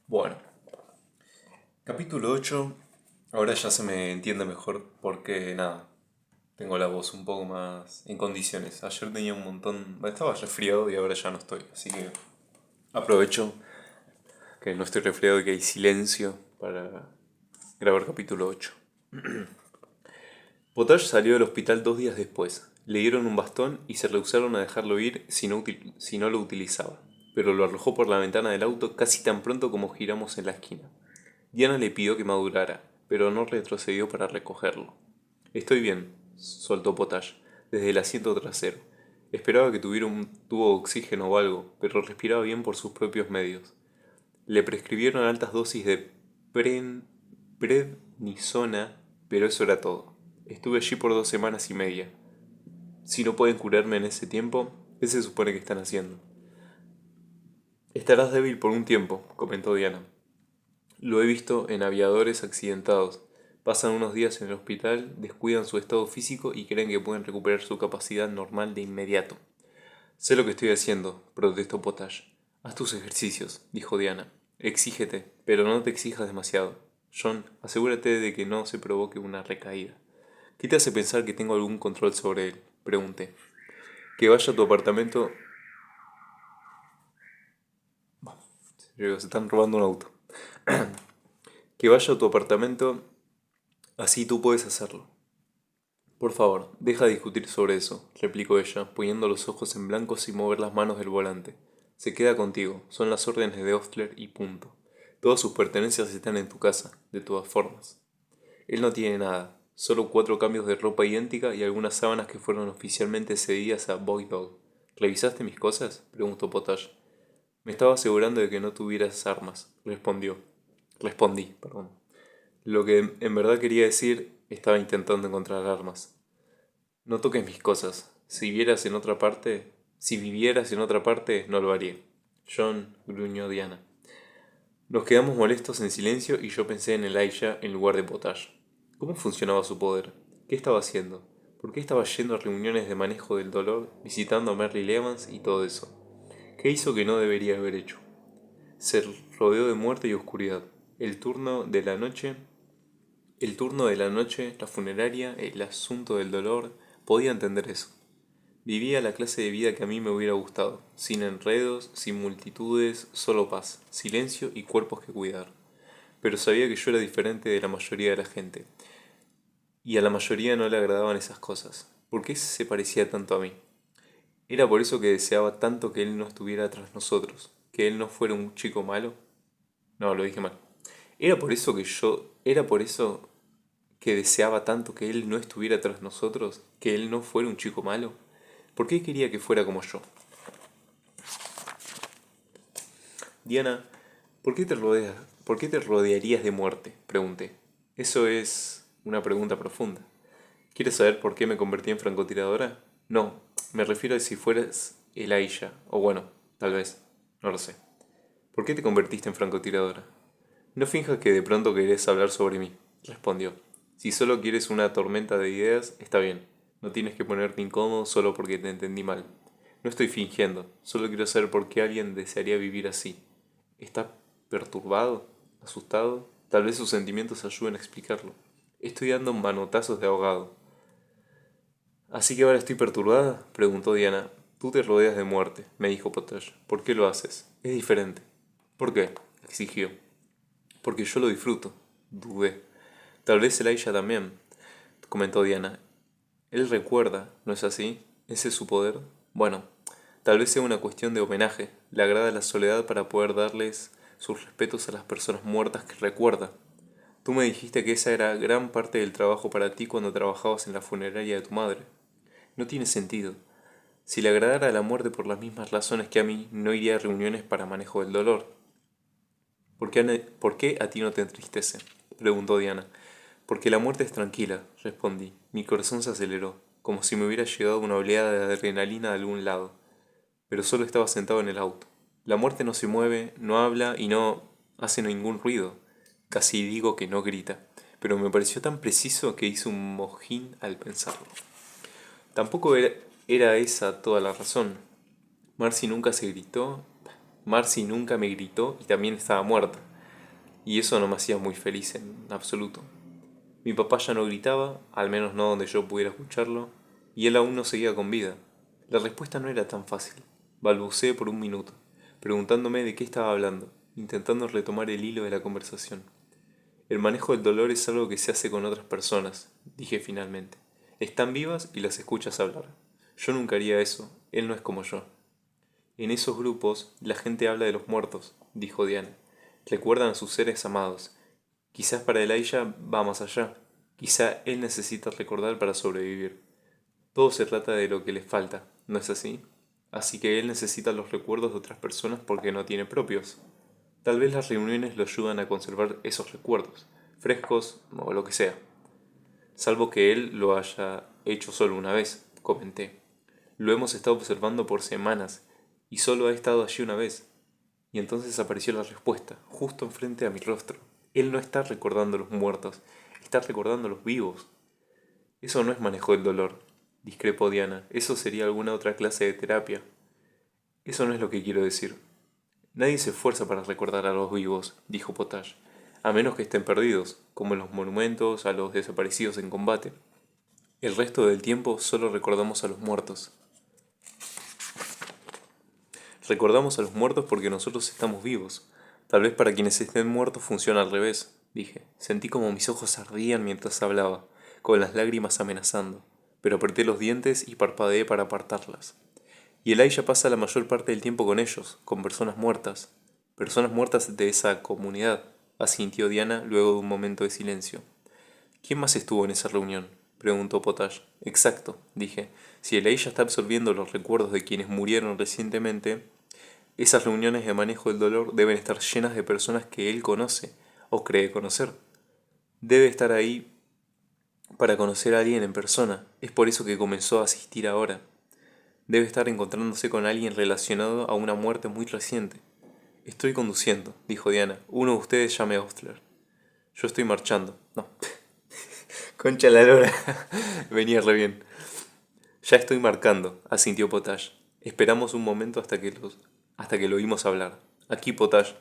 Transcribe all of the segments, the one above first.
Bueno, capítulo 8. Ahora ya se me entiende mejor porque nada, tengo la voz un poco más en condiciones. Ayer tenía un montón, estaba resfriado y ahora ya no estoy, así que aprovecho que no estoy resfriado y que hay silencio para grabar capítulo 8. Potage salió del hospital 2 días después. Le dieron un bastón y se rehusaron a dejarlo ir si no lo utilizaba, pero lo arrojó por la ventana del auto casi tan pronto como giramos en la esquina. Diana le pidió que madurara, pero no retrocedió para recogerlo. Estoy bien, soltó Potage, desde el asiento trasero. Esperaba que tuviera un tubo de oxígeno o algo, pero respiraba bien por sus propios medios. Le prescribieron altas dosis de prednisona, pero eso era todo. Estuve allí por 2 semanas y media. Si no pueden curarme en ese tiempo, ¿qué se supone que están haciendo? Estarás débil por un tiempo, comentó Diana. Lo he visto en aviadores accidentados. Pasan unos días en el hospital, descuidan su estado físico y creen que pueden recuperar su capacidad normal de inmediato. Sé lo que estoy haciendo, protestó Potage. Haz tus ejercicios, dijo Diana. Exígete, pero no te exijas demasiado. John, asegúrate de que no se provoque una recaída. ¿Qué te hace pensar que tengo algún control sobre él? Pregunté. Que vaya a tu apartamento. Se están robando un auto. Que vaya a tu apartamento, así tú puedes hacerlo. Por favor, deja de discutir sobre eso, replicó ella, poniendo los ojos en blanco sin mover las manos del volante. Se queda contigo, son las órdenes de Ostler y punto. Todas sus pertenencias están en tu casa, de todas formas. Él no tiene nada, solo 4 cambios de ropa idéntica y algunas sábanas que fueron oficialmente cedidas a Boy Dog. ¿Revisaste mis cosas? Preguntó Potage. Me estaba asegurando de que no tuvieras armas, Respondí, perdón. Lo que en verdad quería decir, estaba intentando encontrar armas. No toques mis cosas. Si vivieras en otra parte, no lo haría. John, gruñó Diana. Nos quedamos molestos en silencio y yo pensé en Elijah en lugar de Potage. ¿Cómo funcionaba su poder? ¿Qué estaba haciendo? ¿Por qué estaba yendo a reuniones de manejo del dolor, visitando a Merle Evans y todo eso? ¿Qué hizo que no debería haber hecho? Se rodeó de muerte y oscuridad. El turno de la noche, la funeraria, el asunto del dolor, podía entender eso. Vivía la clase de vida que a mí me hubiera gustado, sin enredos, sin multitudes, solo paz, silencio y cuerpos que cuidar. Pero sabía que yo era diferente de la mayoría de la gente, y a la mayoría no le agradaban esas cosas. ¿Por qué se parecía tanto a mí? ¿Era por eso que deseaba tanto que él no estuviera tras nosotros? ¿Que él no fuera un chico malo? No, lo dije mal. Era por eso que deseaba tanto que él no estuviera tras nosotros? ¿Que él no fuera un chico malo? ¿Por qué quería que fuera como yo? Diana, ¿por qué te rodearías de muerte? Pregunté. Eso es una pregunta profunda. ¿Quieres saber por qué me convertí en francotiradora? No, me refiero a si fueras Elijah, o bueno, tal vez, no lo sé. ¿Por qué te convertiste en francotiradora? No finjas que de pronto querés hablar sobre mí, respondió. Si solo quieres una tormenta de ideas, está bien. No tienes que ponerte incómodo solo porque te entendí mal. No estoy fingiendo, solo quiero saber por qué alguien desearía vivir así. ¿Está perturbado? ¿Asustado? Tal vez sus sentimientos ayuden a explicarlo. Estoy dando manotazos de ahogado. ¿Así que ahora estoy perturbada? Preguntó Diana. Tú te rodeas de muerte, me dijo Potage. ¿Por qué lo haces? Es diferente. ¿Por qué? Exigió. Porque yo lo disfruto. Dudé. Tal vez Elijah también, comentó Diana. Él recuerda, ¿no es así? ¿Ese es su poder? Bueno, tal vez sea una cuestión de homenaje. Le agrada la soledad para poder darles sus respetos a las personas muertas que recuerda. Tú me dijiste que esa era gran parte del trabajo para ti cuando trabajabas en la funeraria de tu madre. No tiene sentido. Si le agradara la muerte por las mismas razones que a mí, no iría a reuniones para manejo del dolor. ¿Por qué a ti no te entristece? Preguntó Diana. Porque la muerte es tranquila, respondí. Mi corazón se aceleró, como si me hubiera llegado una oleada de adrenalina de algún lado. Pero solo estaba sentado en el auto. La muerte no se mueve, no habla y no hace ningún ruido. Casi digo que no grita, pero me pareció tan preciso que hice un mojín al pensarlo. Tampoco era esa toda la razón. Marcy nunca se gritó, Marcy nunca me gritó y también estaba muerta. y eso no me hacía muy feliz en absoluto. Mi papá ya no gritaba, al menos no donde yo pudiera escucharlo, y él aún no seguía con vida. La respuesta no era tan fácil. Balbuceé por un minuto, preguntándome de qué estaba hablando, intentando retomar el hilo de la conversación. El manejo del dolor es algo que se hace con otras personas, dije finalmente. Están vivas y las escuchas hablar. Yo nunca haría eso, él no es como yo. En esos grupos, la gente habla de los muertos, dijo Diana. Recuerdan a sus seres amados. Quizás para Elijah va más allá. Quizá él necesita recordar para sobrevivir. Todo se trata de lo que le falta, ¿no es así? Así que él necesita los recuerdos de otras personas porque no tiene propios. Tal vez las reuniones lo ayudan a conservar esos recuerdos, frescos o lo que sea. Salvo que él lo haya hecho solo una vez, comenté. Lo hemos estado observando por semanas y solo ha estado allí una vez. Y entonces apareció la respuesta, justo enfrente a mi rostro. Él no está recordando a los muertos, está recordando a los vivos. Eso no es manejo del dolor, discrepó Diana. Eso sería alguna otra clase de terapia. Eso no es lo que quiero decir. Nadie se esfuerza para recordar a los vivos, dijo Potage, a menos que estén perdidos, como en los monumentos a los desaparecidos en combate. El resto del tiempo solo recordamos a los muertos. Recordamos a los muertos porque nosotros estamos vivos. Tal vez para quienes estén muertos funciona al revés, dije. Sentí como mis ojos ardían mientras hablaba, con las lágrimas amenazando, pero apreté los dientes y parpadeé para apartarlas. Y Elijah pasa la mayor parte del tiempo con ellos, con personas muertas de esa comunidad, asintió Diana luego de un momento de silencio. ¿Quién más estuvo en esa reunión? Preguntó Potage. Exacto, dije. Si Elijah está absorbiendo los recuerdos de quienes murieron recientemente, esas reuniones de manejo del dolor deben estar llenas de personas que él conoce o cree conocer. Debe estar ahí para conocer a alguien en persona. Es por eso que comenzó a asistir ahora. Debe estar encontrándose con alguien relacionado a una muerte muy reciente. Estoy conduciendo, dijo Diana. Uno de ustedes llame a Ostler. Yo estoy marchando. No. Concha la lora. Venía re bien. Ya estoy marcando, asintió Potage. Esperamos un momento hasta que lo oímos hablar. Aquí, Potage.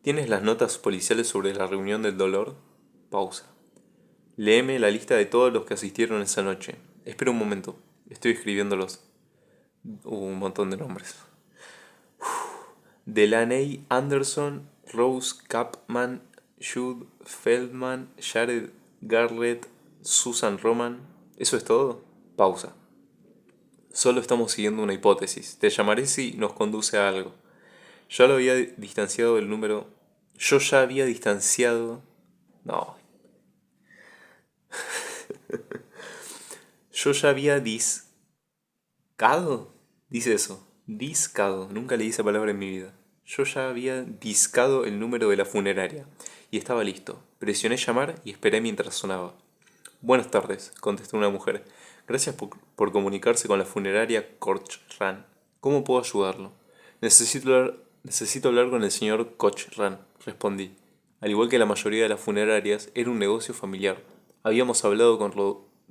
¿Tienes las notas policiales sobre la reunión del dolor? Pausa. Léeme la lista de todos los que asistieron esa noche. Espera un momento. Estoy escribiéndolos. Un montón de nombres. Delaney Anderson, Rose Capman, Jude Feldman, Jared Garrett, Susan Roman. ¿Eso es todo? Pausa. Solo estamos siguiendo una hipótesis. Te llamaré si nos conduce a algo. Yo lo había distanciado del número. Yo ya había distanciado. No. Yo ya había discado. Dice eso. Discado. Nunca leí esa palabra en mi vida. Yo ya había discado el número de la funeraria. Y estaba listo. Presioné llamar y esperé mientras sonaba. Buenas tardes, contestó una mujer. Gracias por comunicarse con la funeraria Cochran. ¿Cómo puedo ayudarlo? Necesito hablar con el señor Cochran, respondí. Al igual que la mayoría de las funerarias, era un negocio familiar. Habíamos hablado con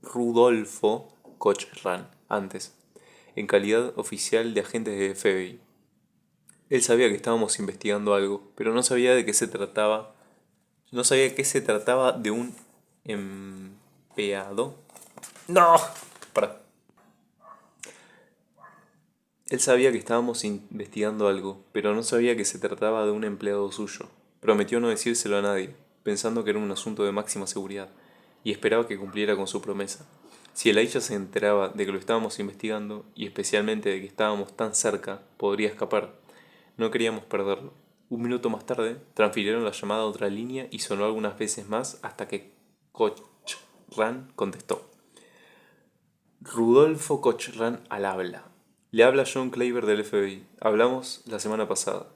Rudolfo Cochran antes, en calidad oficial de agentes de FBI. Él sabía que estábamos investigando algo, pero no sabía de qué se trataba. No sabía que se trataba de un empleado. No. Para. Él sabía que estábamos investigando algo, pero no sabía que se trataba de un empleado suyo. Prometió no decírselo a nadie, pensando que era un asunto de máxima seguridad, y esperaba que cumpliera con su promesa. Si Elijah se enteraba de que lo estábamos investigando, y especialmente de que estábamos tan cerca, podría escapar. No queríamos perderlo. Un minuto más tarde, transfirieron la llamada a otra línea y sonó algunas veces más hasta que Cochran contestó. Rudolfo Cochran al habla. Le habla John Claver del FBI. Hablamos la semana pasada.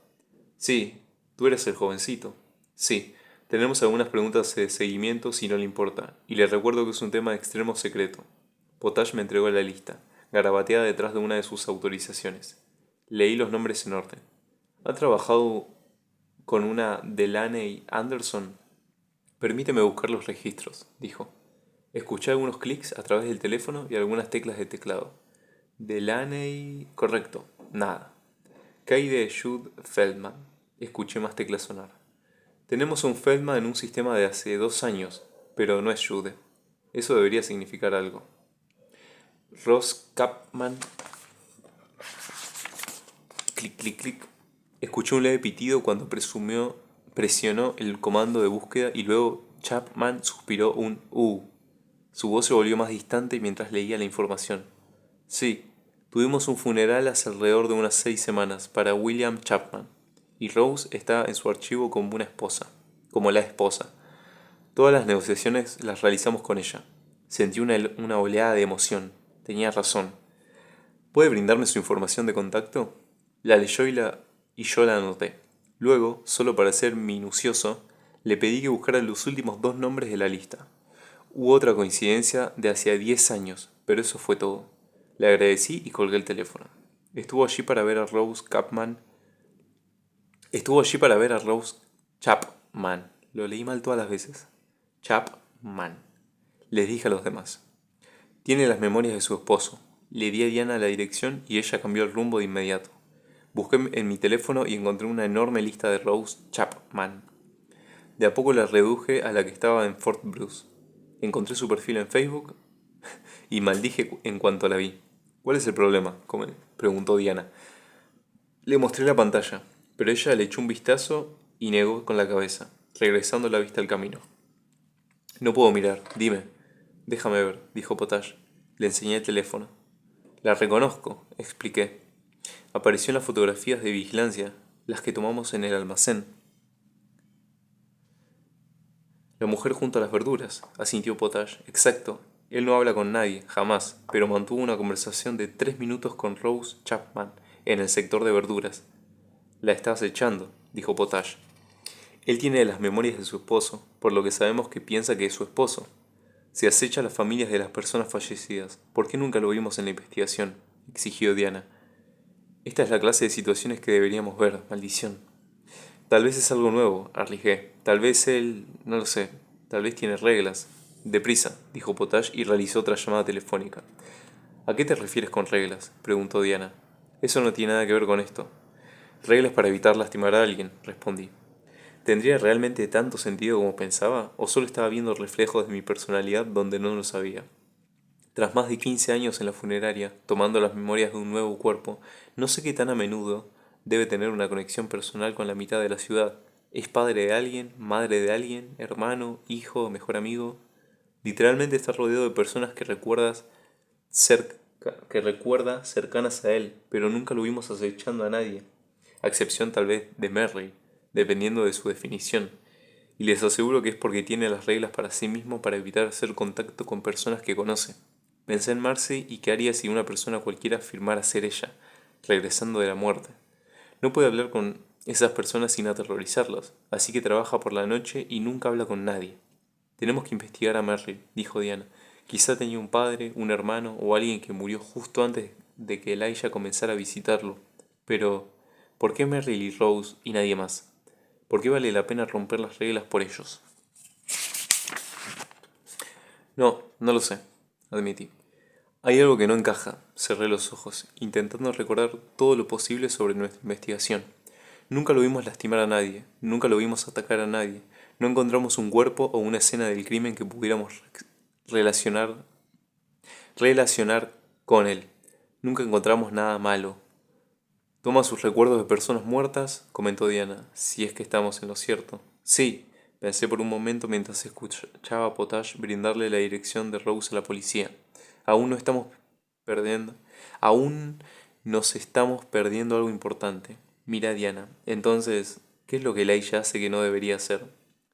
Sí, tú eres el jovencito. Sí, tenemos algunas preguntas de seguimiento si no le importa, y le recuerdo que es un tema de extremo secreto. Potage me entregó la lista, garabateada detrás de una de sus autorizaciones. Leí los nombres en orden. ¿Ha trabajado con una Delaney Anderson? Permíteme buscar los registros, dijo. Escuché algunos clics a través del teléfono y algunas teclas de teclado. Delaney. Correcto. Nada. ¿Qué hay de Jude Feldman? Escuché más teclas sonar. Tenemos un Feldman en un sistema de hace 2 años, pero no es Jude. Eso debería significar algo. Ross Capman. Clic, clic, clic. Escuchó un leve pitido cuando presionó el comando de búsqueda y luego Chapman suspiró un Su voz se volvió más distante mientras leía la información. Sí, tuvimos un funeral hace alrededor de unas 6 semanas para William Chapman, y Rose está en su archivo como la esposa. Todas las negociaciones las realizamos con ella. Sentí una oleada de emoción. Tenía razón. ¿Puede brindarme su información de contacto? La leyó y yo la anoté. Luego, solo para ser minucioso, le pedí que buscara los últimos 2 nombres de la lista. Hubo otra coincidencia de hacía 10 años, pero eso fue todo. Le agradecí y colgué el teléfono. Estuvo allí para ver a Rose Chapman. Estuvo allí para ver a Rose Chapman. Lo leí mal todas las veces. Chapman. Les dije a los demás. Tiene las memorias de su esposo. Le di a Diana la dirección y ella cambió el rumbo de inmediato. Busqué en mi teléfono y encontré una enorme lista de Rose Chapman. De a poco la reduje a la que estaba en Fort Bruce. Encontré su perfil en Facebook y maldije en cuanto la vi. ¿Cuál es el problema?, preguntó Diana. Le mostré la pantalla, pero ella le echó un vistazo y negó con la cabeza, regresando la vista al camino. No puedo mirar, dime. Déjame ver, dijo Potage. Le enseñé el teléfono. La reconozco, expliqué. Apareció en las fotografías de vigilancia, las que tomamos en el almacén. La mujer junto a las verduras, asintió Potage. Exacto. Él no habla con nadie, jamás, pero mantuvo una conversación de 3 minutos con Rose Chapman en el sector de verduras. La está acechando, dijo Potage. Él tiene las memorias de su esposo, por lo que sabemos que piensa que es su esposo. Se acecha a las familias de las personas fallecidas. ¿Por qué nunca lo vimos en la investigación?, exigió Diana. Esta es la clase de situaciones que deberíamos ver, maldición. Tal vez es algo nuevo, arriesgué. Tal vez él, no lo sé, tal vez tiene reglas. Deprisa, dijo Potage y realizó otra llamada telefónica. ¿A qué te refieres con reglas?, preguntó Diana. Eso no tiene nada que ver con esto. Reglas para evitar lastimar a alguien, respondí. ¿Tendría realmente tanto sentido como pensaba, o solo estaba viendo reflejos de mi personalidad donde no lo sabía? Tras más de 15 años en la funeraria, tomando las memorias de un nuevo cuerpo, no sé qué tan a menudo debe tener una conexión personal con la mitad de la ciudad. ¿Es padre de alguien, madre de alguien, hermano, hijo, mejor amigo? Literalmente está rodeado de personas que recuerda cercanas a él, pero nunca lo vimos acechando a nadie, a excepción tal vez de Merry, dependiendo de su definición. Y les aseguro que es porque tiene las reglas para sí mismo para evitar hacer contacto con personas que conoce. Pensé en Marcy y qué haría si una persona cualquiera afirmara ser ella, regresando de la muerte. No puede hablar con esas personas sin aterrorizarlas, así que trabaja por la noche y nunca habla con nadie. Tenemos que investigar a Merrill, dijo Diana. Quizá tenía un padre, un hermano o alguien que murió justo antes de que Elijah comenzara a visitarlo. Pero, ¿por qué Merrill y Rose y nadie más? ¿Por qué vale la pena romper las reglas por ellos? No lo sé, admití. Hay algo que no encaja, cerré los ojos, intentando recordar todo lo posible sobre nuestra investigación. Nunca lo vimos lastimar a nadie, nunca lo vimos atacar a nadie, no encontramos un cuerpo o una escena del crimen que pudiéramos relacionar, relacionar con él. Nunca encontramos nada malo. Toma sus recuerdos de personas muertas, comentó Diana, si es que estamos en lo cierto. Sí, pensé por un momento mientras escuchaba a Potage brindarle la dirección de Rose a la policía. Aún no estamos perdiendo, aún nos estamos perdiendo algo importante. Mira, Diana, entonces, ¿qué es lo que Elijah hace que no debería hacer?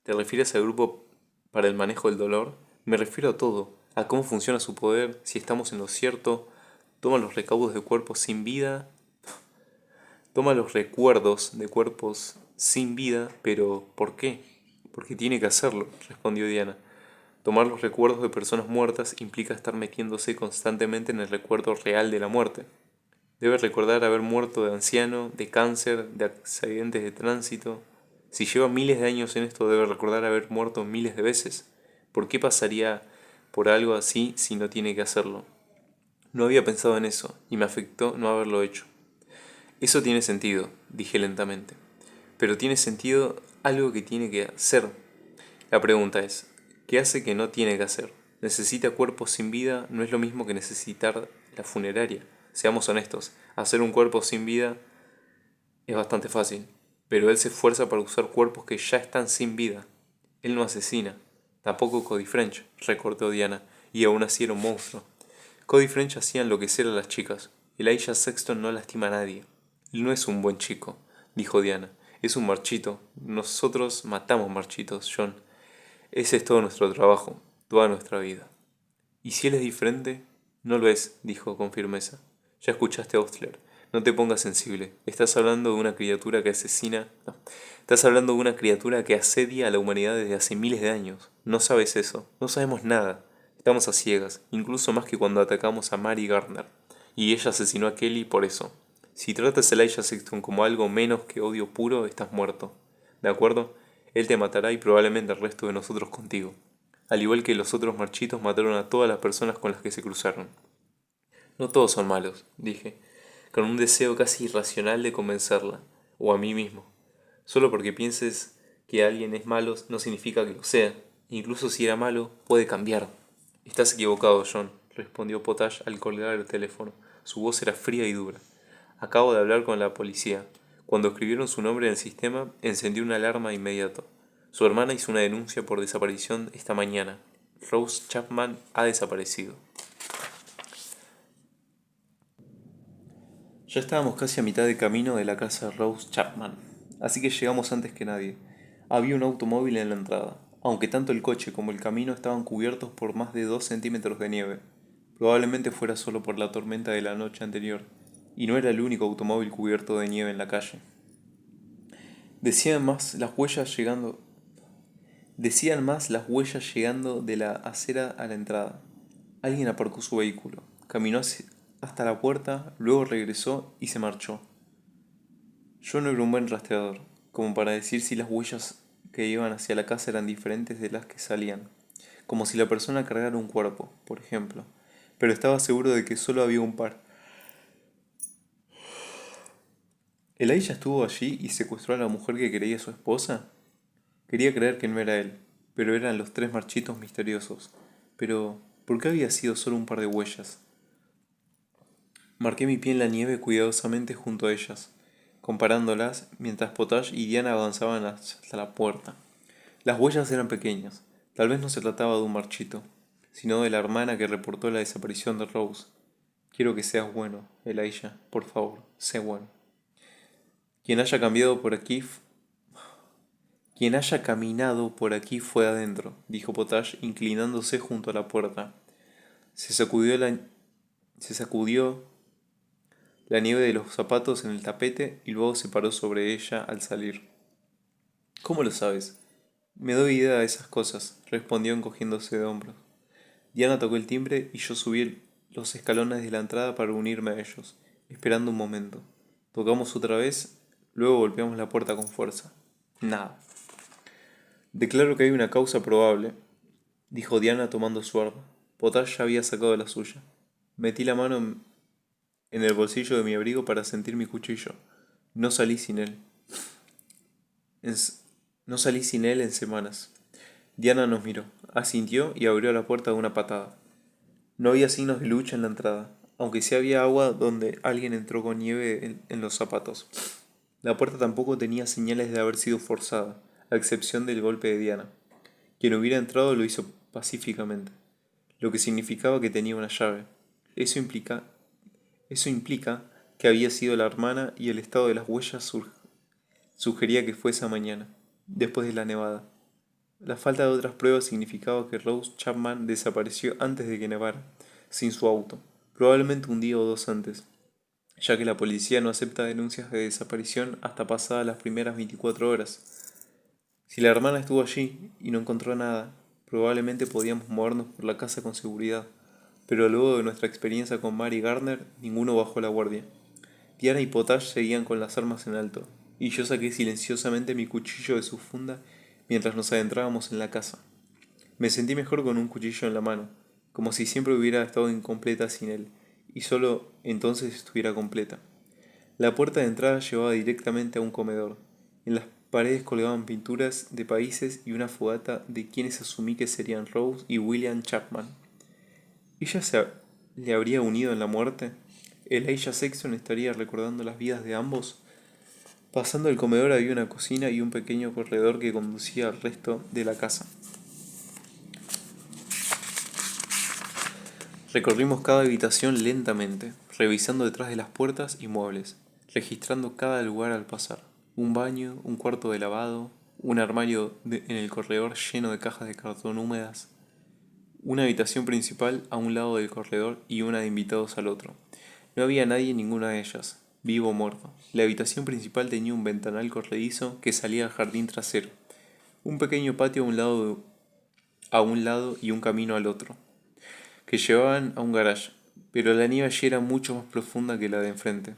¿Te refieres al grupo para el manejo del dolor? Me refiero a todo, a cómo funciona su poder, si estamos en lo cierto, toma los recaudos de cuerpos sin vida, toma los recuerdos de cuerpos sin vida, pero ¿por qué? Porque tiene que hacerlo, respondió Diana. Tomar los recuerdos de personas muertas implica estar metiéndose constantemente en el recuerdo real de la muerte. Debe recordar haber muerto de anciano, de cáncer, de accidentes de tránsito. Si lleva miles de años en esto, debe recordar haber muerto miles de veces. ¿Por qué pasaría por algo así si no tiene que hacerlo? No había pensado en eso, y me afectó no haberlo hecho. Eso tiene sentido, dije lentamente. Pero tiene sentido algo que tiene que hacer. La pregunta es, ¿qué hace que no tiene que hacer? Necesita cuerpos sin vida no es lo mismo que necesitar la funeraria. Seamos honestos, hacer un cuerpo sin vida es bastante fácil, pero él se esfuerza para usar cuerpos que ya están sin vida. Él no asesina, tampoco Cody French, recortó Diana, y aún así era un monstruo. Cody French hacía enloquecer a las chicas. Elijah Sexton no lastima a nadie. Él no es un buen chico, dijo Diana. Es un marchito. Nosotros matamos marchitos, John. Ese es todo nuestro trabajo, toda nuestra vida. ¿Y si él es diferente? No lo es, dijo con firmeza. Ya escuchaste a Ostler. No te pongas sensible. Estás hablando de una criatura que asesina. No. Estás hablando de una criatura que asedia a la humanidad desde hace miles de años. No sabes eso. No sabemos nada. Estamos a ciegas, incluso más que cuando atacamos a Mary Gardner. Y ella asesinó a Kelly por eso. Si tratas a Elijah Sexton como algo menos que odio puro, estás muerto. ¿De acuerdo? Él te matará y probablemente el resto de nosotros contigo. Al igual que los otros marchitos mataron a todas las personas con las que se cruzaron. No todos son malos, dije, con un deseo casi irracional de convencerla, o a mí mismo. Solo porque pienses que alguien es malo no significa que lo sea. Incluso si era malo, puede cambiar. Estás equivocado, John, respondió Potash al colgar el teléfono. Su voz era fría y dura. Acabo de hablar con la policía. Cuando escribieron su nombre en el sistema, encendió una alarma de inmediato. Su hermana hizo una denuncia por desaparición esta mañana. Rose Chapman ha desaparecido. Ya estábamos casi a mitad de camino de la casa de Rose Chapman, así que llegamos antes que nadie. Había un automóvil en la entrada, aunque tanto el coche como el camino estaban cubiertos por más de 2 centímetros de nieve. Probablemente fuera solo por la tormenta de la noche anterior, y no era el único automóvil cubierto de nieve en la calle. Decían más las huellas llegando de la acera a la entrada. Alguien aparcó su vehículo, caminó hasta la puerta, luego regresó y se marchó. Yo no era un buen rastreador, como para decir si las huellas que iban hacia la casa eran diferentes de las que salían, como si la persona cargara un cuerpo, por ejemplo, pero estaba seguro de que solo había un par. ¿Elijah estuvo allí y secuestró a la mujer que creía su esposa? Quería creer que no era él, pero eran los 3 marchitos misteriosos. Pero, ¿por qué había sido solo un par de huellas? Marqué mi pie en la nieve cuidadosamente junto a ellas, comparándolas mientras Potash y Diana avanzaban hasta la puerta. Las huellas eran pequeñas. Tal vez no se trataba de un marchito, sino de la hermana que reportó la desaparición de Rose. Quiero que seas bueno, Elijah, por favor, sé bueno. Quien haya cambiado por aquí, Quien haya caminado por aquí fue adentro, dijo Potash, inclinándose junto a la puerta. Se sacudió la, se sacudió la nieve de los zapatos en el tapete y luego se paró sobre ella al salir. ¿Cómo lo sabes? Me doy idea de esas cosas, respondió encogiéndose de hombros. Diana tocó el timbre y yo subí los escalones de la entrada para unirme a ellos, esperando un momento. Tocamos otra vez, luego golpeamos la puerta con fuerza. Nada. Declaro que hay una causa probable, dijo Diana tomando su arma. Potash ya había sacado la suya. Metí la mano en el bolsillo de mi abrigo para sentir mi cuchillo. No salí sin él. No salí sin él en semanas. Diana nos miró, asintió y abrió la puerta de una patada. No había signos de lucha en la entrada, aunque sí había agua donde alguien entró con nieve en los zapatos. La puerta tampoco tenía señales de haber sido forzada, a excepción del golpe de Diana. Quien hubiera entrado lo hizo pacíficamente, lo que significaba que tenía una llave. Eso implica, eso implica que había sido la hermana y el estado de las huellas sugería que fue esa mañana, después de la nevada. La falta de otras pruebas significaba que Rose Chapman desapareció antes de que nevara, sin su auto, probablemente un día o dos antes, ya que la policía no acepta denuncias de desaparición hasta pasadas las primeras 24 horas. Si la hermana estuvo allí y no encontró nada, probablemente podíamos movernos por la casa con seguridad, pero luego de nuestra experiencia con Mary Gardner, ninguno bajó la guardia. Diana y Potash seguían con las armas en alto, y yo saqué silenciosamente mi cuchillo de su funda mientras nos adentrábamos en la casa. Me sentí mejor con un cuchillo en la mano, como si siempre hubiera estado incompleta sin él, y solo entonces estuviera completa. La puerta de entrada llevaba directamente a un comedor. En las paredes colgaban pinturas de países y una fogata de quienes asumí que serían Rose y William Chapman. ¿Ella le habría unido en la muerte? ¿Elijah Sexton estaría recordando las vidas de ambos? Pasando el comedor había una cocina y un pequeño corredor que conducía al resto de la casa. Recorrimos cada habitación lentamente, revisando detrás de las puertas y muebles, registrando cada lugar al pasar. Un baño, un cuarto de lavado, un armario en el corredor lleno de cajas de cartón húmedas, una habitación principal a un lado del corredor y una de invitados al otro. No había nadie en ninguna de ellas, vivo o muerto. La habitación principal tenía un ventanal corredizo que salía al jardín trasero, un pequeño patio a un lado y un camino al otro, que llevaban a un garaje, pero la nieve allí era mucho más profunda que la de enfrente,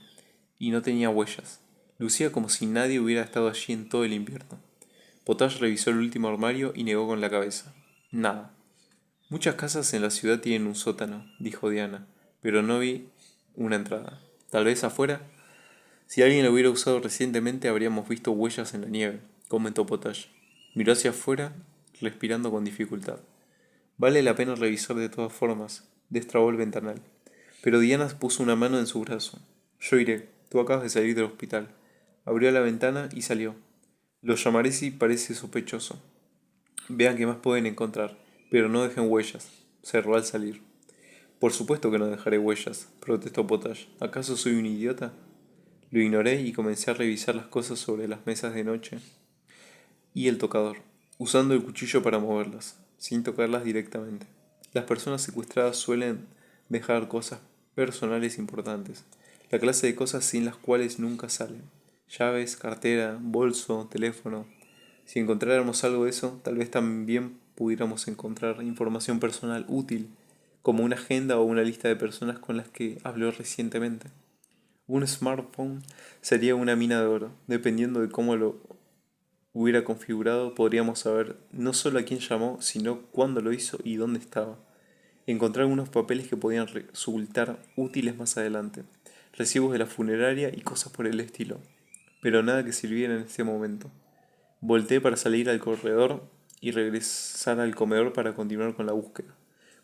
y no tenía huellas. Lucía como si nadie hubiera estado allí en todo el invierno. Potash revisó el último armario y negó con la cabeza. Nada. Muchas casas en la ciudad tienen un sótano, dijo Diana, pero no vi una entrada. Tal vez afuera. Si alguien lo hubiera usado recientemente habríamos visto huellas en la nieve, comentó Potash. Miró hacia afuera, respirando con dificultad. Vale la pena revisar de todas formas, destrabó el ventanal. Pero Diana puso una mano en su brazo. Yo iré, tú acabas de salir del hospital. Abrió la ventana y salió. Lo llamaré si parece sospechoso. Vean qué más pueden encontrar, pero no dejen huellas, cerró al salir. Por supuesto que no dejaré huellas, protestó Potash. ¿Acaso soy un idiota? Lo ignoré y comencé a revisar las cosas sobre las mesas de noche y el tocador, usando el cuchillo para moverlas, sin tocarlas directamente. Las personas secuestradas suelen dejar cosas personales importantes, la clase de cosas sin las cuales nunca salen. Llaves, cartera, bolso, teléfono. Si encontráramos algo de eso, tal vez también pudiéramos encontrar información personal útil, como una agenda o una lista de personas con las que habló recientemente. Un smartphone sería una mina de oro. Dependiendo de cómo lo hubiera configurado, podríamos saber no solo a quién llamó, sino cuándo lo hizo y dónde estaba. Encontré algunos papeles que podían resultar útiles más adelante, recibos de la funeraria y cosas por el estilo, pero nada que sirviera en este momento. Volté para salir al corredor y regresar al comedor para continuar con la búsqueda.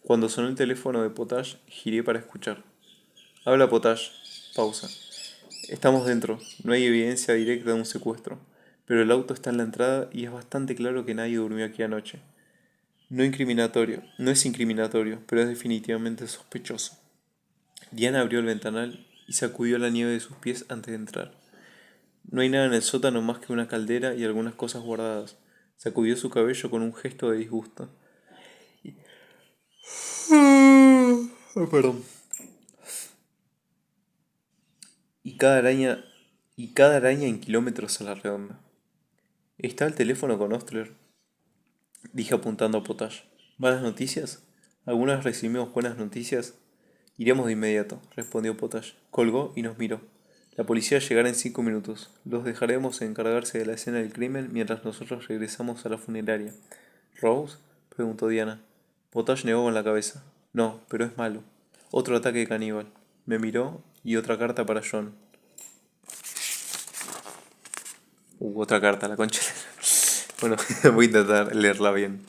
Cuando sonó el teléfono de Potash, giré para escuchar. Habla Potash. Pausa. Estamos dentro. No hay evidencia directa de un secuestro, pero el auto está en la entrada y es bastante claro que nadie durmió aquí anoche. No es incriminatorio, pero es definitivamente sospechoso. Diana abrió el ventanal y sacudió la nieve de sus pies antes de entrar. No hay nada en el sótano más que una caldera y algunas cosas guardadas. Sacudió su cabello con un gesto de disgusto. Perdón. Y cada araña en kilómetros a la redonda. ¿Está el teléfono con Ostler? Dije apuntando a Potash. ¿Malas noticias? ¿Algunas recibimos buenas noticias? Iremos de inmediato, respondió Potash. Colgó y nos miró. La policía llegará en 5 minutos. Los dejaremos encargarse de la escena del crimen mientras nosotros regresamos a la funeraria. ¿Rose? Preguntó Diana. Potash negó con la cabeza. No, pero es malo. Otro ataque caníbal. Me miró y otra carta para John. Otra carta, la concha. Bueno, voy a intentar leerla bien.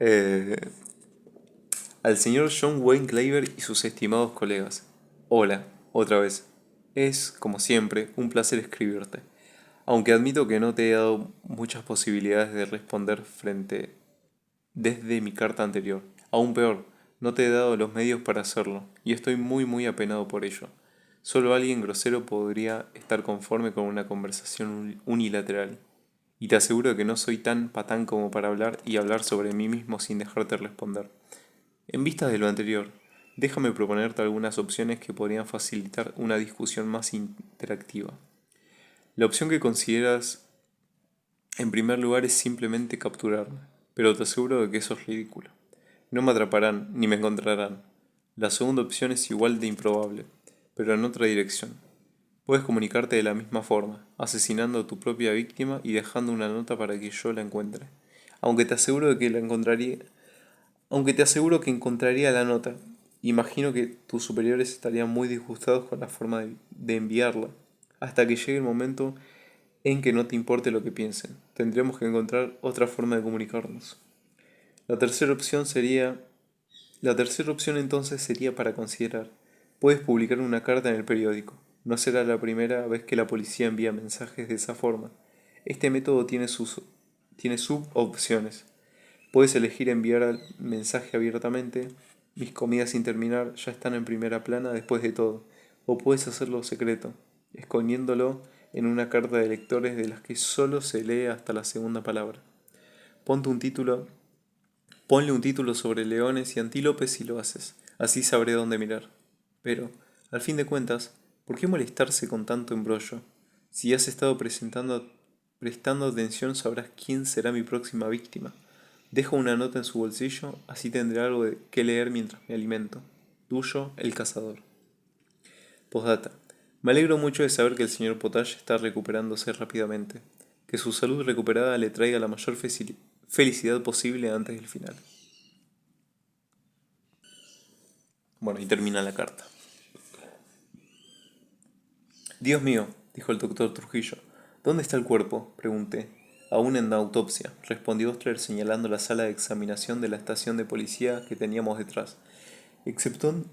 Eh, Al señor John Wayne Claver y sus estimados colegas. Hola, otra vez. Es, como siempre, un placer escribirte. Aunque admito que no te he dado muchas posibilidades de responder desde mi carta anterior. Aún peor, no te he dado los medios para hacerlo, y estoy muy apenado por ello. Solo alguien grosero podría estar conforme con una conversación unilateral. Y te aseguro que no soy tan patán como para hablar y hablar sobre mí mismo sin dejarte responder. En vista de lo anterior, déjame proponerte algunas opciones que podrían facilitar una discusión más interactiva. La opción que consideras en primer lugar es simplemente capturarme, pero te aseguro de que eso es ridículo. No me atraparán ni me encontrarán. La segunda opción es igual de improbable, pero en otra dirección. Puedes comunicarte de la misma forma, asesinando a tu propia víctima y dejando una nota para que yo la encuentre. Aunque te aseguro de que la encontraría, Aunque te aseguro que encontraría la nota. Imagino que tus superiores estarían muy disgustados con la forma de enviarla, hasta que llegue el momento en que no te importe lo que piensen. Tendremos que encontrar otra forma de comunicarnos. La tercera opción sería... La tercera opción entonces sería para considerar. Puedes publicar una carta en el periódico. No será la primera vez que la policía envía mensajes de esa forma. Este método tiene subopciones. Puedes elegir enviar el mensaje abiertamente. Mis comidas sin terminar ya están en primera plana después de todo. O puedes hacerlo secreto, escondiéndolo en una carta de lectores de las que solo se lee hasta la segunda palabra. Ponte un título, ponle un título sobre leones y antílopes si lo haces. Así sabré dónde mirar. Pero, al fin de cuentas, ¿por qué molestarse con tanto embrollo? Si has estado prestando atención sabrás quién será mi próxima víctima. Dejo una nota en su bolsillo, así tendré algo de qué leer mientras me alimento. Tuyo, el cazador. Postdata. Me alegro mucho de saber que el señor Potage está recuperándose rápidamente. Que su salud recuperada le traiga la mayor felicidad posible antes del final. Bueno, y termina la carta. Dios mío, dijo el doctor Trujillo. ¿Dónde está el cuerpo? Pregunté. Aún en la autopsia, respondió Ostler señalando la sala de examinación de la estación de policía que teníamos detrás. Exceptuando,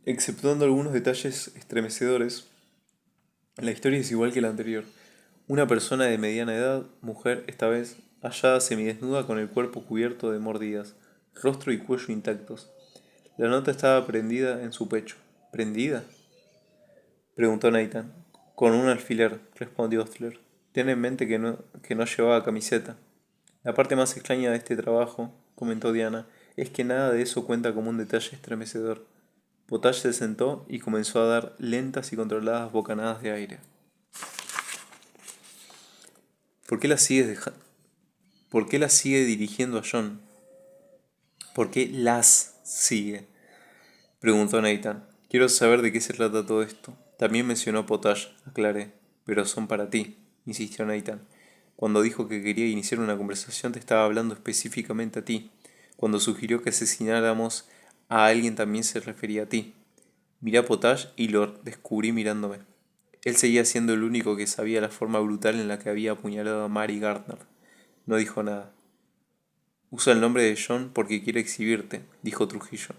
exceptuando algunos detalles estremecedores, la historia es igual que la anterior. Una persona de mediana edad, mujer esta vez, hallada semidesnuda con el cuerpo cubierto de mordidas, rostro y cuello intactos. La nota estaba prendida en su pecho. ¿Prendida? Preguntó Nathan. Con un alfiler, respondió Ostler. Ten en mente que no llevaba camiseta. La parte más extraña de este trabajo, comentó Diana, es que nada de eso cuenta como un detalle estremecedor. Potage se sentó y comenzó a dar lentas y controladas bocanadas de aire. ¿Por qué la sigues dejando? ¿Por qué la sigue dirigiendo a John? ¿Por qué las sigue? Preguntó Nathan. Quiero saber de qué se trata todo esto. También mencionó Potage, aclaré. Pero son para ti, insistió Nathan. Cuando dijo que quería iniciar una conversación te estaba hablando específicamente a ti. Cuando sugirió que asesináramos a alguien también se refería a ti. Miré a Potage y lo descubrí mirándome. Él seguía siendo el único que sabía la forma brutal en la que había apuñalado a Mary Gardner. No dijo nada. Usa el nombre de John porque quiere exhibirte, dijo Trujillo.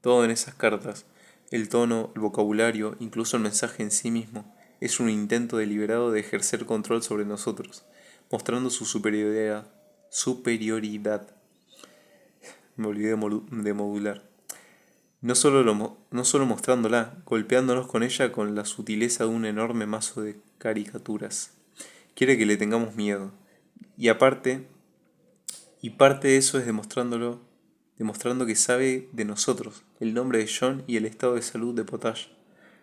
Todo en esas cartas, el tono, el vocabulario, incluso el mensaje en sí mismo, es un intento deliberado de ejercer control sobre nosotros, mostrando su superioridad. Superioridad. Me olvidé de modular. No solo mostrándola, golpeándonos con ella con la sutileza de un enorme mazo de caricaturas. Quiere que le tengamos miedo. Y aparte, y parte de eso es demostrando que sabe de nosotros, el nombre de John y el estado de salud de Potage.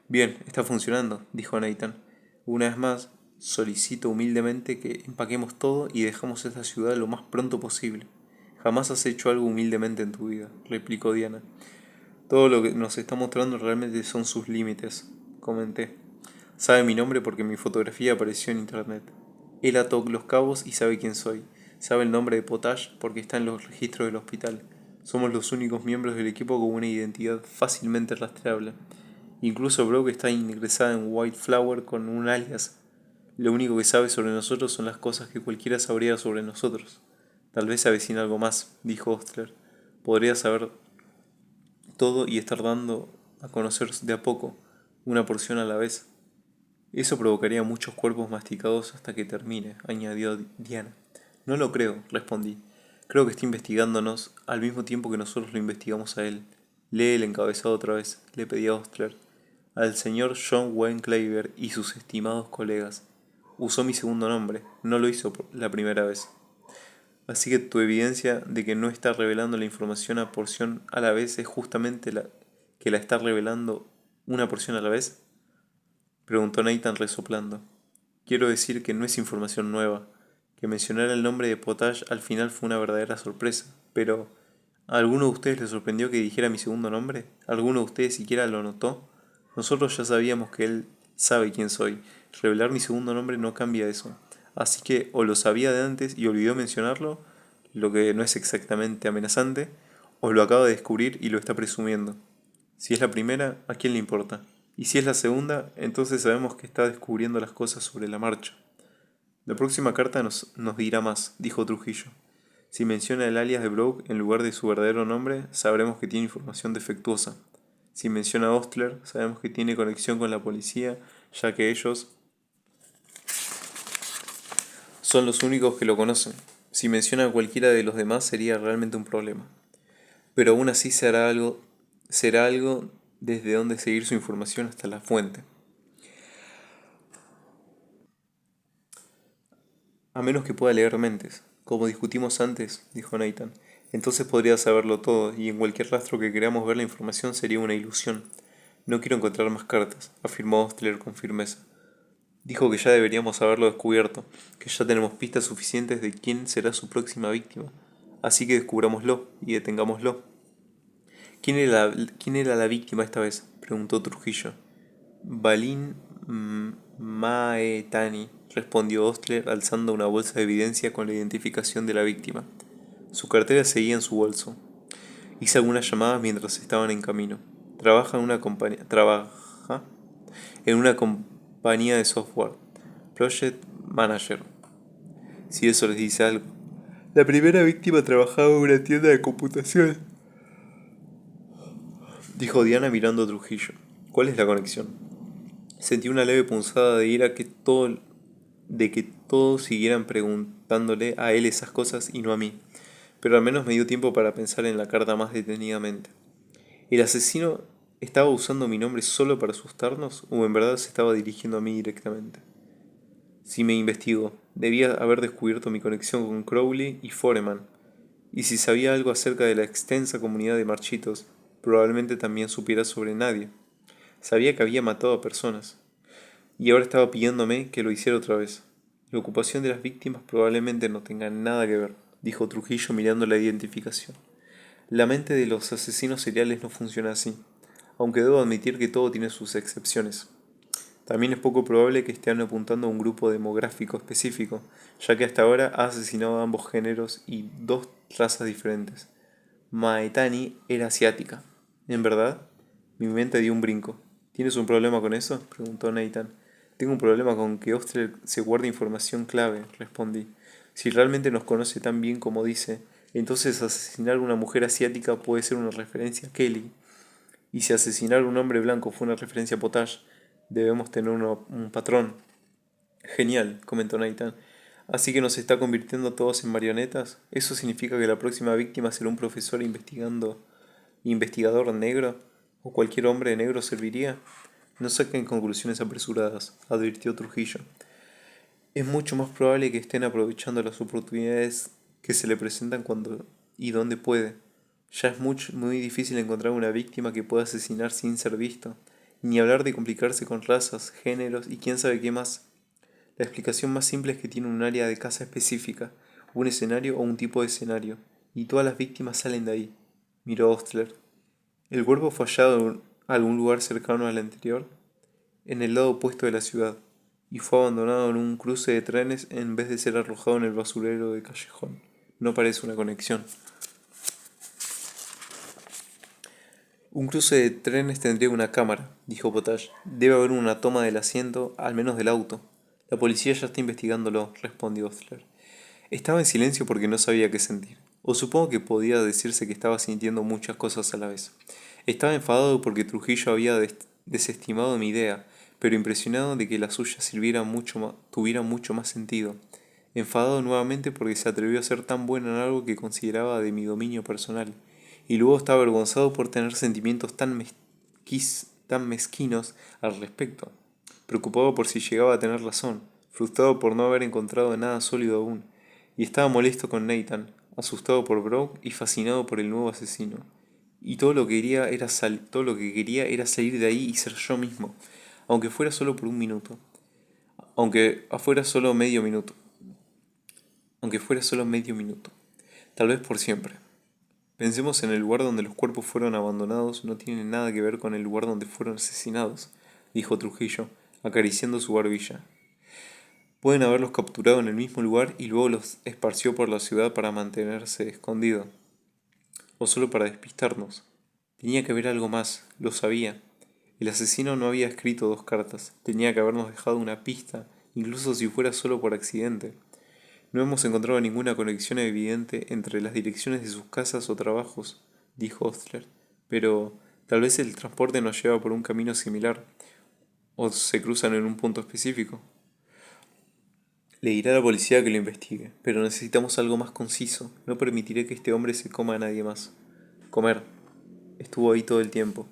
Bien, está funcionando, dijo Nathan. Una vez más, solicito humildemente que empaquemos todo y dejemos esta ciudad lo más pronto posible. Jamás has hecho algo humildemente en tu vida, replicó Diana. Todo lo que nos está mostrando realmente son sus límites, comenté. Sabe mi nombre porque mi fotografía apareció en internet. Él ató los cabos y sabe quién soy. Sabe el nombre de Potage porque está en los registros del hospital. Somos los únicos miembros del equipo con una identidad fácilmente rastreable. Incluso Brooke está ingresada en White Flower con un alias. Lo único que sabe sobre nosotros son las cosas que cualquiera sabría sobre nosotros. Tal vez se avecina algo más, dijo Ostler. Podría saber todo y estar dando a conocer de a poco, una porción a la vez. Eso provocaría muchos cuerpos masticados hasta que termine, añadió Diana. No lo creo, respondí. Creo que está investigándonos al mismo tiempo que nosotros lo investigamos a él. Lee el encabezado otra vez, le pedí a Ostler. Al señor John Wayne Claver y sus estimados colegas. Usó mi segundo nombre, no lo hizo la primera vez. Así que tu evidencia de que no está revelando la información a porción a la vez es justamente la que la está revelando una porción a la vez, preguntó Nathan resoplando. Quiero decir que no es información nueva, que mencionar el nombre de Potage al final fue una verdadera sorpresa, pero ¿a alguno de ustedes les sorprendió que dijera mi segundo nombre? ¿Alguno de ustedes siquiera lo notó? Nosotros ya sabíamos que él sabe quién soy. Revelar mi segundo nombre no cambia eso. Así que o lo sabía de antes y olvidó mencionarlo, lo que no es exactamente amenazante, o lo acaba de descubrir y lo está presumiendo. Si es la primera, ¿a quién le importa? Y si es la segunda, entonces sabemos que está descubriendo las cosas sobre la marcha. La próxima carta nos dirá más, dijo Trujillo. Si menciona el alias de Broke en lugar de su verdadero nombre, sabremos que tiene información defectuosa. Si menciona a Ostler, sabemos que tiene conexión con la policía, ya que ellos son los únicos que lo conocen. Si menciona a cualquiera de los demás sería realmente un problema. Pero aún así será algo desde donde seguir su información hasta la fuente. A menos que pueda leer mentes. Como discutimos antes, dijo Nathan, entonces podría saberlo todo, y en cualquier rastro que queramos ver la información sería una ilusión. No quiero encontrar más cartas, afirmó Ostler con firmeza. Dijo que ya deberíamos haberlo descubierto, que ya tenemos pistas suficientes de quién será su próxima víctima. Así que descubrámoslo y detengámoslo. ¿Quién era la víctima esta vez? Preguntó Trujillo. Balin Maetani, respondió Ostler alzando una bolsa de evidencia con la identificación de la víctima. Su cartera seguía en su bolso. Hice algunas llamadas mientras estaban en camino. Trabaja en una compañía de software. Project Manager. Si eso les dice algo. La primera víctima trabajaba en una tienda de computación, dijo Diana mirando a Trujillo. ¿Cuál es la conexión? Sentí una leve punzada de ira de que todos siguieran preguntándole a él esas cosas y no a mí, pero al menos me dio tiempo para pensar en la carta más detenidamente. ¿El asesino estaba usando mi nombre solo para asustarnos o en verdad se estaba dirigiendo a mí directamente? Si me investigó, debía haber descubierto mi conexión con Crowley y Foreman, y si sabía algo acerca de la extensa comunidad de marchitos, probablemente también supiera sobre nadie. Sabía que había matado a personas, y ahora estaba pidiéndome que lo hiciera otra vez. La ocupación de las víctimas probablemente no tenga nada que ver, dijo Trujillo mirando la identificación. La mente de los asesinos seriales no funciona así, aunque debo admitir que todo tiene sus excepciones. También es poco probable que estén apuntando a un grupo demográfico específico, ya que hasta ahora ha asesinado a ambos géneros y dos razas diferentes. Maetani era asiática. ¿En verdad? Mi mente dio un brinco. ¿Tienes un problema con eso? Preguntó Nathan. Tengo un problema con que Oster se guarde información clave, respondí. Si realmente nos conoce tan bien como dice, entonces asesinar a una mujer asiática puede ser una referencia a Kelly. Y si asesinar a un hombre blanco fue una referencia a Potash, debemos tener un patrón. Genial, comentó Nathan. ¿Así que nos está convirtiendo a todos en marionetas? ¿Eso significa que la próxima víctima será un profesor investigador negro? ¿O cualquier hombre negro serviría? No saquen conclusiones apresuradas, advirtió Trujillo. Es mucho más probable que estén aprovechando las oportunidades que se le presentan cuando y donde puede. Ya es muy difícil encontrar una víctima que pueda asesinar sin ser visto, ni hablar de complicarse con razas, géneros y quién sabe qué más. La explicación más simple es que tiene un área de caza específica, un escenario o un tipo de escenario, y todas las víctimas salen de ahí. Miró Ostler. ¿El cuerpo fue hallado en algún lugar cercano al anterior? En el lado opuesto de la ciudad, y fue abandonado en un cruce de trenes en vez de ser arrojado en el basurero de callejón. No parece una conexión. Un cruce de trenes tendría una cámara, dijo Potash. Debe haber una toma del asiento, al menos del auto. La policía ya está investigándolo, respondió Ostler. Estaba en silencio porque no sabía qué sentir, o supongo que podía decirse que estaba sintiendo muchas cosas a la vez. Estaba enfadado porque Trujillo había desestimado mi idea, pero impresionado de que la suya tuviera mucho más sentido. Enfadado nuevamente porque se atrevió a ser tan bueno en algo que consideraba de mi dominio personal, y luego estaba avergonzado por tener sentimientos tan mezquinos al respecto, preocupado por si llegaba a tener razón, frustrado por no haber encontrado nada sólido aún, y estaba molesto con Nathan, asustado por Brock y fascinado por el nuevo asesino. Y todo lo que quería era salir de ahí y ser yo mismo, aunque fuera solo por un minuto, aunque fuera solo medio minuto, aunque fuera solo medio minuto, tal vez por siempre. Pensemos en el lugar donde los cuerpos fueron abandonados, no tiene nada que ver con el lugar donde fueron asesinados, dijo Trujillo, acariciando su barbilla. Pueden haberlos capturado en el mismo lugar y luego los esparció por la ciudad para mantenerse escondido, o solo para despistarnos. Tenía que haber algo más, lo sabía. El asesino no había escrito dos cartas, tenía que habernos dejado una pista incluso si fuera solo por accidente. No hemos encontrado ninguna conexión evidente entre las direcciones de sus casas o trabajos, dijo Ostler, pero tal vez el transporte nos lleva por un camino similar, o se cruzan en un punto específico. Le diré a la policía que lo investigue, pero necesitamos algo más conciso. No permitiré que este hombre se coma a nadie más. Comer. Estuvo ahí todo el tiempo.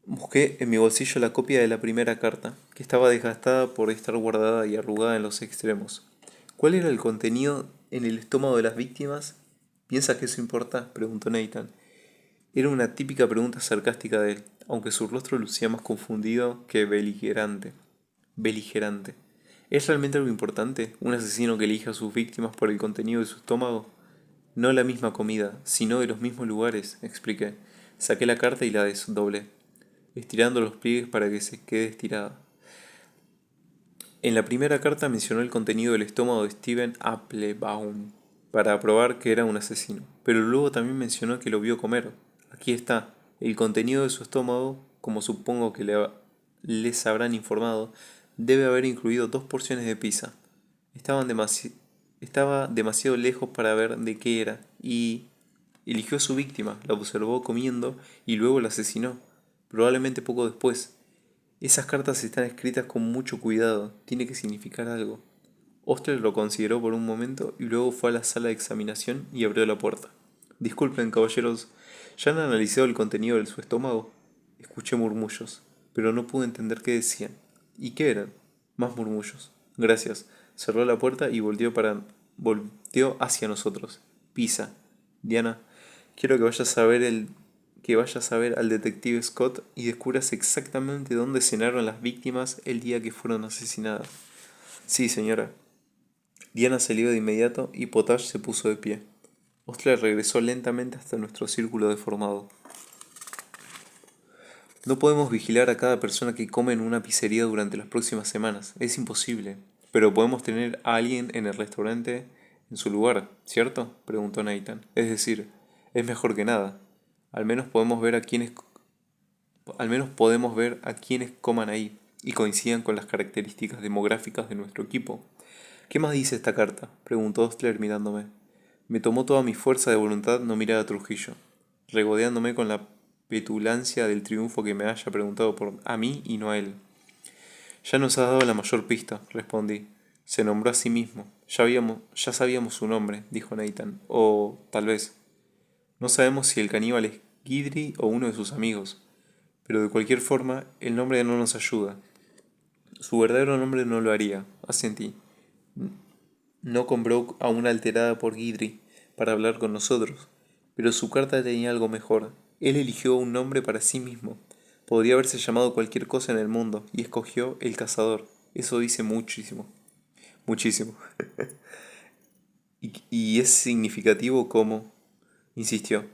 Busqué en mi bolsillo la copia de la primera carta, que estaba desgastada por estar guardada y arrugada en los extremos. ¿Cuál era el contenido en el estómago de las víctimas? ¿Piensas que eso importa?, preguntó Nathan. Era una típica pregunta sarcástica de él, aunque su rostro lucía más confundido que beligerante. Beligerante. ¿Es realmente algo importante? ¿Un asesino que elige a sus víctimas por el contenido de su estómago? No la misma comida, sino de los mismos lugares, expliqué. Saqué la carta y la desdoblé, estirando los pliegues para que se quede estirada. En la primera carta mencionó el contenido del estómago de Steven Applebaum, para probar que era un asesino, pero luego también mencionó que lo vio comer. Aquí está, el contenido de su estómago, como supongo que les habrán informado, debe haber incluido 2 porciones de pizza. Estaba demasiado lejos para ver de qué era, y eligió a su víctima, la observó comiendo y luego la asesinó, probablemente poco después. Esas cartas están escritas con mucho cuidado, tiene que significar algo. Ostler lo consideró por un momento y luego fue a la sala de examinación y abrió la puerta. Disculpen, caballeros, ¿ya han analizado el contenido de su estómago? Escuché murmullos, pero no pude entender qué decían. ¿Y qué eran? Más murmullos. Gracias. Cerró la puerta y volteó hacia nosotros. Pisa. Diana, quiero que vayas a ver al detective Scott y descubras exactamente dónde cenaron las víctimas el día que fueron asesinadas. Sí, señora. Diana salió de inmediato y Potage se puso de pie. Ostler regresó lentamente hasta nuestro círculo deformado. No podemos vigilar a cada persona que come en una pizzería durante las próximas semanas. Es imposible. Pero podemos tener a alguien en el restaurante en su lugar, ¿cierto?, preguntó Nathan. Es decir, es mejor que nada. Al menos podemos ver a quienes coman ahí y coincidan con las características demográficas de nuestro equipo. ¿Qué más dice esta carta?, preguntó Ostler mirándome. Me tomó toda mi fuerza de voluntad no mirar a Trujillo, regodeándome con la petulancia del triunfo que me haya preguntado por a mí y no a él. Ya nos has dado la mayor pista, respondí. Se nombró a sí mismo. Ya sabíamos su nombre, dijo Nathan. O tal vez. No sabemos si el caníbal es Guidry o uno de sus amigos. Pero de cualquier forma, el nombre no nos ayuda. Su verdadero nombre no lo haría, asentí. No compró a una alterada por Guidry para hablar con nosotros, pero su carta tenía algo mejor. Él eligió un nombre para sí mismo. Podría haberse llamado cualquier cosa en el mundo, y escogió el cazador. Eso dice muchísimo. Muchísimo. Y es significativo como, insistió.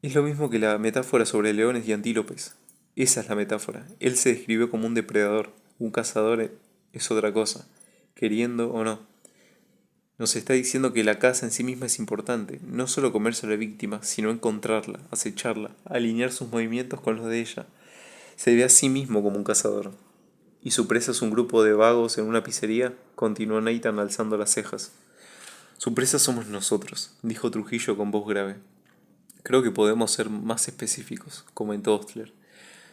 Es lo mismo que la metáfora sobre leones y antílopes. Esa es la metáfora. Él se describió como un depredador. Un cazador es otra cosa, queriendo o no. Nos está diciendo que la caza en sí misma es importante, no solo comerse a la víctima, sino encontrarla, acecharla, alinear sus movimientos con los de ella. Se ve a sí mismo como un cazador. ¿Y su presa es un grupo de vagos en una pizzería?, continuó Nathan alzando las cejas. Su presa somos nosotros, dijo Trujillo con voz grave. Creo que podemos ser más específicos, comentó Ostler.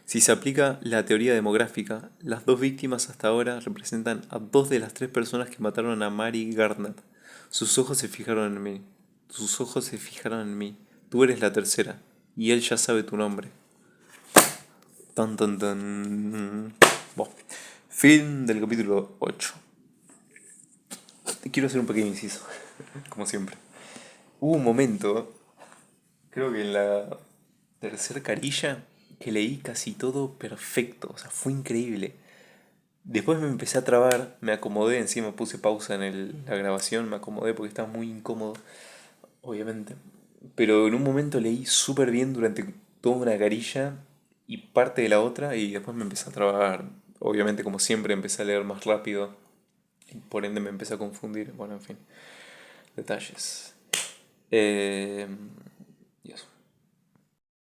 Si se aplica la teoría demográfica, las dos víctimas hasta ahora representan a 2 de las 3 personas que mataron a Mary Garnett. Sus ojos se fijaron en mí. Sus ojos se fijaron en mí. Tú eres la tercera, y él ya sabe tu nombre. Tan tan tan. Bueno, fin del capítulo 8. Quiero hacer un pequeño inciso, como siempre. Hubo un momento, creo que en la tercera carilla, que leí casi todo perfecto. O sea, fue increíble. Después me empecé a trabar, me acomodé, encima puse pausa en la grabación, me acomodé porque estaba muy incómodo, obviamente. Pero en un momento leí súper bien durante toda una carilla y parte de la otra y después me empecé a trabar. Obviamente, como siempre, empecé a leer más rápido y por ende me empecé a confundir. Bueno, en fin, detalles.